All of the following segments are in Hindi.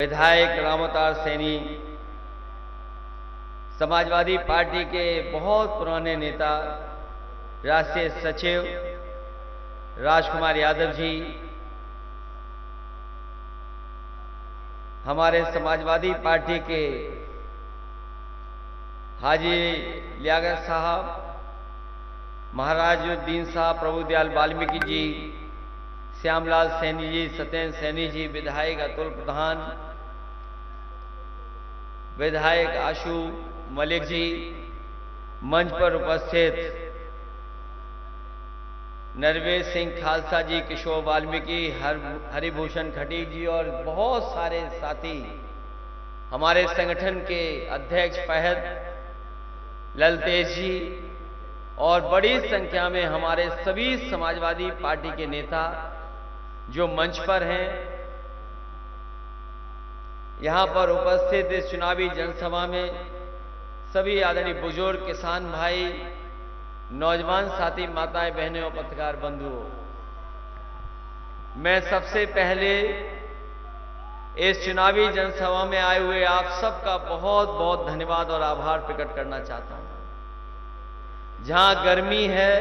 विधायक राम अवतार सैनी, समाजवादी पार्टी के बहुत पुराने नेता राष्ट्रीय सचिव राजकुमार यादव जी, हमारे समाजवादी पार्टी के हाजी लियाकत साहब, महाराजुद्दीन साहब, प्रभुदयाल वाल्मीकि जी, श्यामलाल सैनी जी, सत्येंद्र सैनी जी, विधायक अतुल प्रधान, विधायक आशु मलिक जी, मंच पर उपस्थित नरवेश सिंह खालसा जी, किशोर वाल्मीकि, हरिभूषण खटीक जी और बहुत सारे साथी, हमारे संगठन के अध्यक्ष फहद ललतेज जी और बड़ी संख्या में हमारे सभी समाजवादी पार्टी के नेता जो मंच पर हैं। यहां पर उपस्थित इस चुनावी जनसभा में सभी आदरणीय बुजुर्ग, किसान भाई, नौजवान साथी, माताएं, बहनें और पत्रकार बंधुओं, मैं सबसे पहले इस चुनावी जनसभा में आए हुए आप सबका बहुत बहुत धन्यवाद और आभार प्रकट करना चाहता हूं। जहां गर्मी है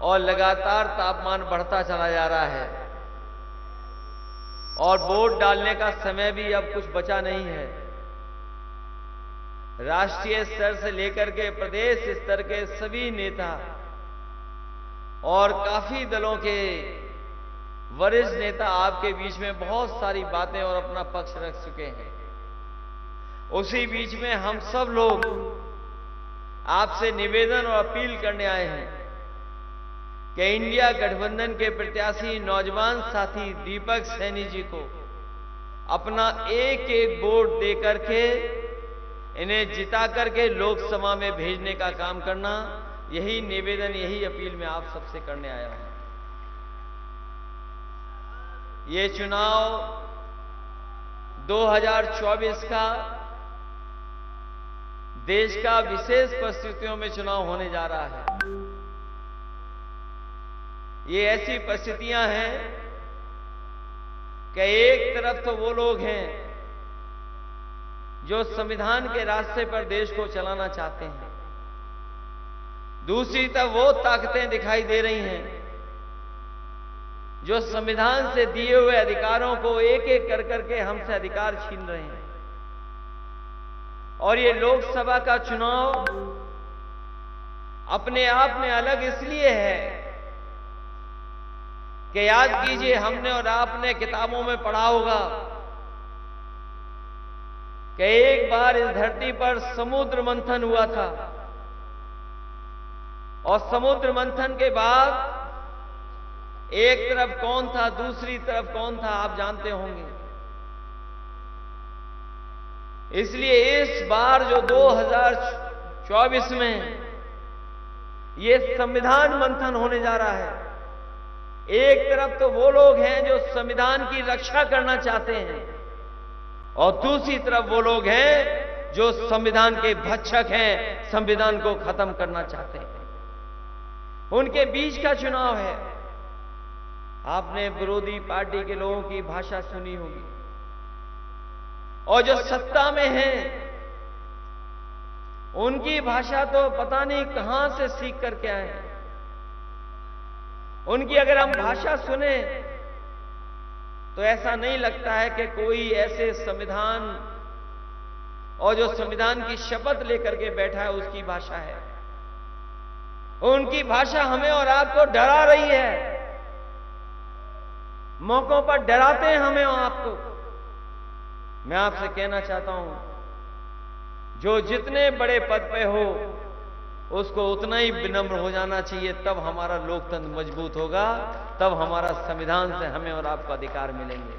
और लगातार तापमान बढ़ता चला जा रहा है और वोट डालने का समय भी अब कुछ बचा नहीं है, राष्ट्रीय स्तर से लेकर के प्रदेश स्तर के सभी नेता और काफी दलों के वरिष्ठ नेता आपके बीच में बहुत सारी बातें और अपना पक्ष रख चुके हैं। उसी बीच में हम सब लोग आपसे निवेदन और अपील करने आए हैं कि इंडिया गठबंधन के प्रत्याशी नौजवान साथी दीपक सैनी जी को अपना एक एक वोट दे करके इन्हें जिता करके लोकसभा में भेजने का काम करना, यही निवेदन, यही अपील मैं आप सबसे करने आया हूं। ये चुनाव 2024 का देश का विशेष परिस्थितियों में चुनाव होने जा रहा है। ये ऐसी परिस्थितियां हैं कि एक तरफ तो वो लोग हैं जो संविधान के रास्ते पर देश को चलाना चाहते हैं, दूसरी तरफ वो ताकतें दिखाई दे रही हैं जो संविधान से दिए हुए अधिकारों को एक एक कर करके हमसे अधिकार छीन रहे हैं। और ये लोकसभा का चुनाव अपने आप में अलग इसलिए है कि याद कीजिए, हमने और आपने किताबों में पढ़ा होगा कि एक बार इस धरती पर समुद्र मंथन हुआ था और समुद्र मंथन के बाद एक तरफ कौन था, दूसरी तरफ कौन था, आप जानते होंगे। इसलिए इस बार जो 2024 में ये संविधान मंथन होने जा रहा है, एक तरफ तो वो लोग हैं जो संविधान की रक्षा करना चाहते हैं और दूसरी तरफ वो लोग हैं जो संविधान के भक्षक हैं, संविधान को खत्म करना चाहते हैं। उनके बीच का चुनाव है। आपने विरोधी पार्टी के लोगों की भाषा सुनी होगी और जो सत्ता में हैं उनकी भाषा तो पता नहीं कहां से सीख करके आए हैं। उनकी अगर हम भाषा सुने तो ऐसा नहीं लगता है कि कोई ऐसे संविधान और जो संविधान की शपथ लेकर के बैठा है उसकी भाषा है। उनकी भाषा हमें और आपको डरा रही है, मौकों पर डराते हैं हमें और आपको। मैं आपसे कहना चाहता हूं, जो जितने बड़े पद पे हो उसको उतना ही विनम्र हो जाना चाहिए, तब हमारा लोकतंत्र मजबूत होगा, तब हमारा संविधान से हमें और आपको अधिकार मिलेंगे।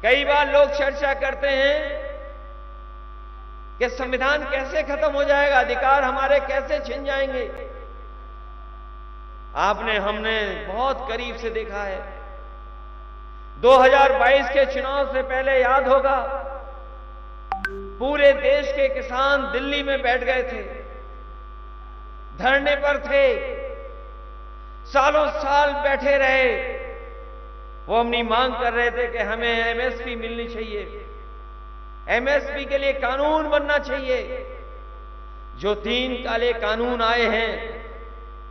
कई बार लोग चर्चा करते हैं कि संविधान कैसे खत्म हो जाएगा, अधिकार हमारे कैसे छिन जाएंगे। आपने, हमने बहुत करीब से देखा है। 2022 के चुनाव से पहले याद होगा, पूरे देश के किसान दिल्ली में बैठ गए थे, धरने पर थे, सालों साल बैठे रहे वो अपनी मांग कर रहे थे कि हमें एमएसपी मिलनी चाहिए, एमएसपी के लिए कानून बनना चाहिए। जो 3 काले कानून आए हैं,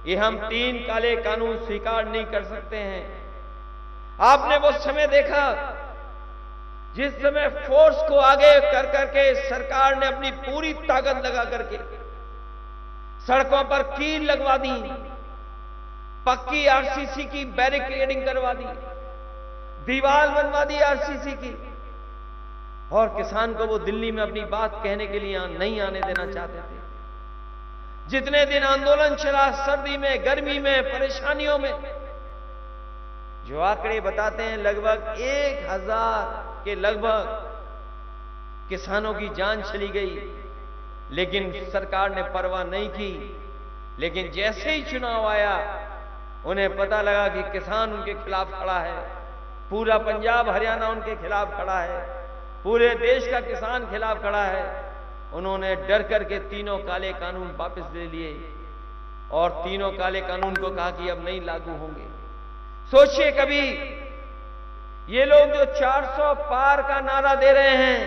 ये हम 3 काले कानून स्वीकार नहीं कर सकते हैं। आपने वो समय देखा जिस समय फोर्स को आगे कर करके सरकार ने अपनी पूरी ताकत लगा करके सड़कों पर कील लगवा दी, पक्की आरसीसी की बैरिकेडिंग करवा दी, दीवार बनवा दी आरसीसी की, और किसान को वो दिल्ली में अपनी बात कहने के लिए नहीं आने देना चाहते थे। जितने दिन आंदोलन चला, सर्दी में, गर्मी में, परेशानियों में, जो आंकड़े बताते हैं लगभग 1000 के लगभग किसानों की जान चली गई, लेकिन सरकार ने परवाह नहीं की। लेकिन जैसे ही चुनाव आया, उन्हें पता लगा कि किसान उनके खिलाफ खड़ा है, पूरा पंजाब हरियाणा उनके खिलाफ खड़ा है, पूरे देश का किसान खिलाफ खड़ा है। उन्होंने डर करके 3 काले कानून वापस ले लिए और 3 काले कानून को कहा कि अब नहीं लागू होंगे। सोचिए कभी ये लोग जो 400 पार का नारा दे रहे हैं,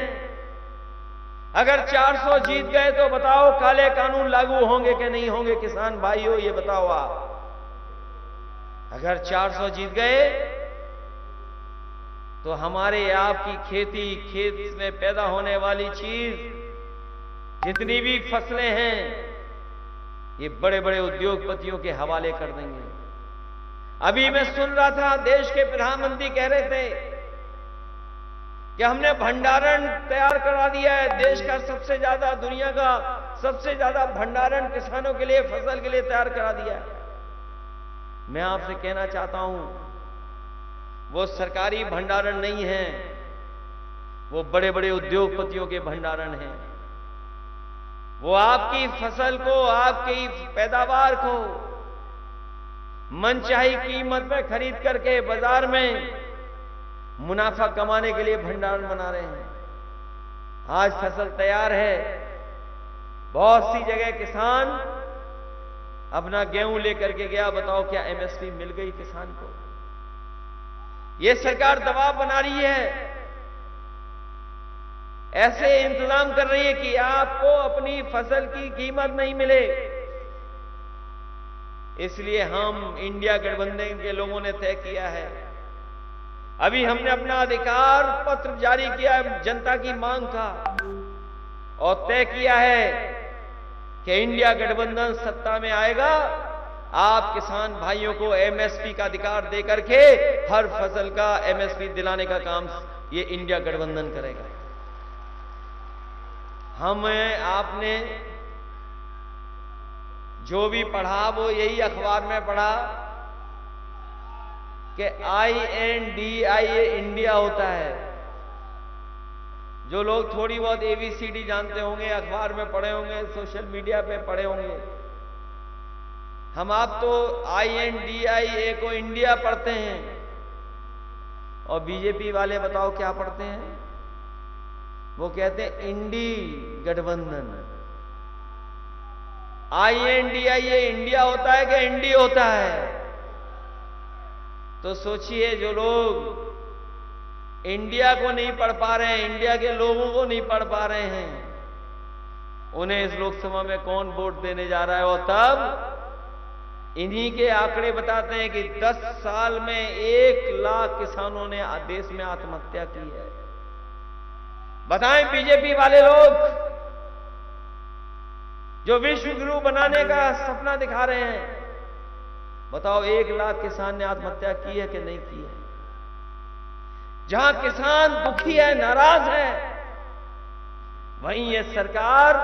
अगर 400 जीत गए तो बताओ काले कानून लागू होंगे कि नहीं होंगे? किसान भाइयों ये बताओ आप। अगर 400 जीत गए तो हमारे आपकी खेती, खेत में पैदा होने वाली चीज, जितनी भी फसलें हैं, ये बड़े बड़े उद्योगपतियों के हवाले कर देंगे। अभी मैं सुन रहा था, देश के प्रधानमंत्री कह रहे थे कि हमने भंडारण तैयार करा दिया है, देश का सबसे ज्यादा, दुनिया का सबसे ज्यादा भंडारण किसानों के लिए, फसल के लिए तैयार करा दिया है। मैं आपसे कहना चाहता हूं, वो सरकारी भंडारण नहीं है, वो बड़े बड़े उद्योगपतियों के भंडारण हैं। वो आपकी फसल को, आपकी पैदावार को मनचाही कीमत पे खरीद करके बाजार में मुनाफा कमाने के लिए भंडारण बना रहे हैं। आज फसल तैयार है, बहुत सी जगह किसान अपना गेहूं लेकर के गया, बताओ क्या एमएसपी मिल गई किसान को? यह सरकार दबाव बना रही है, ऐसे इंतजाम कर रही है कि आपको अपनी फसल की कीमत नहीं मिले। इसलिए हम इंडिया गठबंधन के लोगों ने तय किया है, अभी हमने अपना अधिकार पत्र जारी किया है जनता की मांग का, और तय किया है कि इंडिया गठबंधन सत्ता में आएगा, आप किसान भाइयों को एमएसपी का अधिकार देकर के हर फसल का एमएसपी दिलाने का काम ये इंडिया गठबंधन करेगा। आपने जो भी पढ़ा वो यही अखबार में पढ़ा कि INDIA इंडिया होता है। जो लोग थोड़ी बहुत ABCD जानते होंगे, अखबार में पढ़े होंगे, सोशल मीडिया पे पढ़े होंगे। हम आप तो INDIA को इंडिया पढ़ते हैं, और बीजेपी वाले बताओ क्या पढ़ते हैं? वो कहते हैं इंडी गठबंधन। INDIA इंडिया होता है कि इंडी होता है? तो सोचिए, जो लोग इंडिया को नहीं पढ़ पा रहे हैं, इंडिया के लोगों को नहीं पढ़ पा रहे हैं, उन्हें इस लोकसभा में कौन वोट देने जा रहा है? और तब इन्हीं के आंकड़े बताते हैं कि 10 साल में 1 लाख किसानों ने देश में आत्महत्या की है। बताएं बीजेपी वाले लोग जो विश्व गुरु बनाने का सपना दिखा रहे हैं, बताओ 1 लाख किसान ने आत्महत्या की है कि नहीं की है? जहां किसान दुखी है, नाराज है, वहीं ये सरकार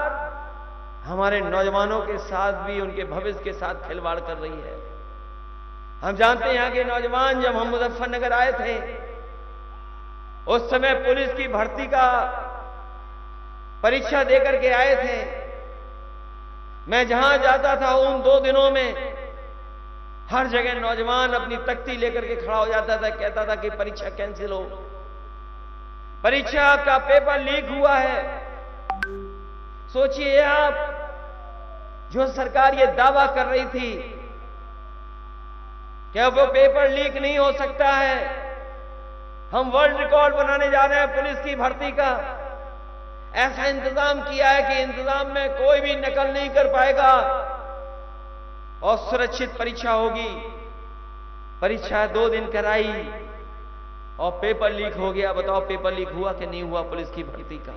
हमारे नौजवानों के साथ भी, उनके भविष्य के साथ खिलवाड़ कर रही है। हम जानते हैं, यहां के नौजवान जब हम मुजफ्फरनगर आए थे, उस समय पुलिस की भर्ती का परीक्षा देकर के आए थे। मैं जहां जाता था उन 2 दिनों में हर जगह नौजवान अपनी तख्ती लेकर के खड़ा हो जाता था, कहता था कि परीक्षा कैंसिल हो, परीक्षा का पेपर लीक हुआ है। सोचिए आप, जो सरकार ये दावा कर रही थी कि वो पेपर लीक नहीं हो सकता है, हम वर्ल्ड रिकॉर्ड बनाने जा रहे हैं पुलिस की भर्ती का। ऐसा इंतजाम किया है कि इंतजाम में कोई भी नकल नहीं कर पाएगा और सुरक्षित परीक्षा होगी। परीक्षा 2 दिन कराई और पेपर लीक हो गया। बताओ पेपर लीक हुआ कि नहीं हुआ? पुलिस की भर्ती का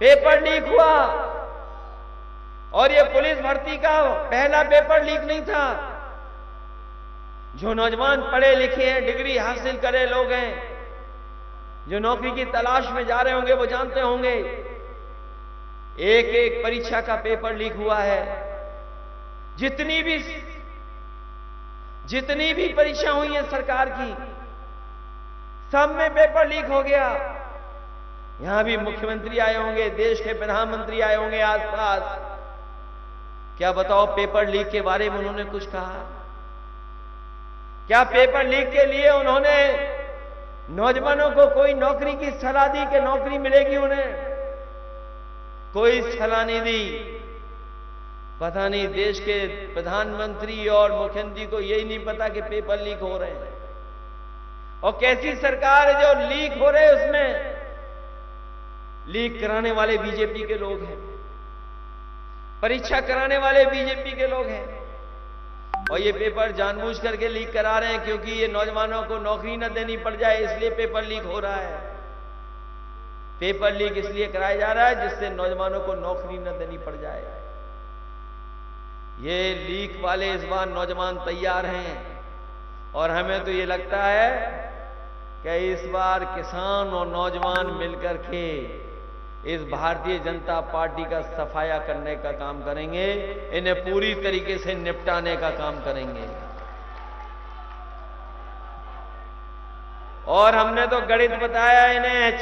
पेपर लीक हुआ। और ये पुलिस भर्ती का पहला पेपर लीक नहीं था। जो नौजवान पढ़े लिखे हैं, डिग्री हासिल करे लोग हैं, जो नौकरी की तलाश में जा रहे होंगे, वो जानते होंगे एक एक परीक्षा का पेपर लीक हुआ है। जितनी भी परीक्षा हुई है सरकार की, सब में पेपर लीक हो गया। यहां भी मुख्यमंत्री आए होंगे, देश के प्रधानमंत्री आए होंगे आसपास। क्या बताओ पेपर लीक के बारे में उन्होंने कुछ कहा? क्या पेपर लीक के लिए उन्होंने नौजवानों को कोई नौकरी की सलाह दी कि नौकरी मिलेगी उन्हें? कोई सलाह नहीं दी। पता नहीं देश के प्रधानमंत्री और मुख्यमंत्री को यही नहीं पता कि पेपर लीक हो रहे हैं। और कैसी सरकार है जो लीक हो रहे हैं, उसमें लीक कराने वाले बीजेपी के लोग हैं, परीक्षा कराने वाले बीजेपी के लोग हैं। और ये पेपर जानबूझ करके लीक करा रहे हैं क्योंकि ये नौजवानों को नौकरी न देनी पड़ जाए, इसलिए पेपर लीक हो रहा है। पेपर लीक इसलिए कराया जा रहा है जिससे नौजवानों को नौकरी न देनी पड़ जाए। ये लीक वाले इस बार नौजवान तैयार हैं और हमें तो ये लगता है कि इस बार किसान और नौजवान मिलकर के इस भारतीय जनता पार्टी का सफाया करने का काम करेंगे, इन्हें पूरी तरीके से निपटाने का काम करेंगे। और हमने तो गणित बताया इन्हें।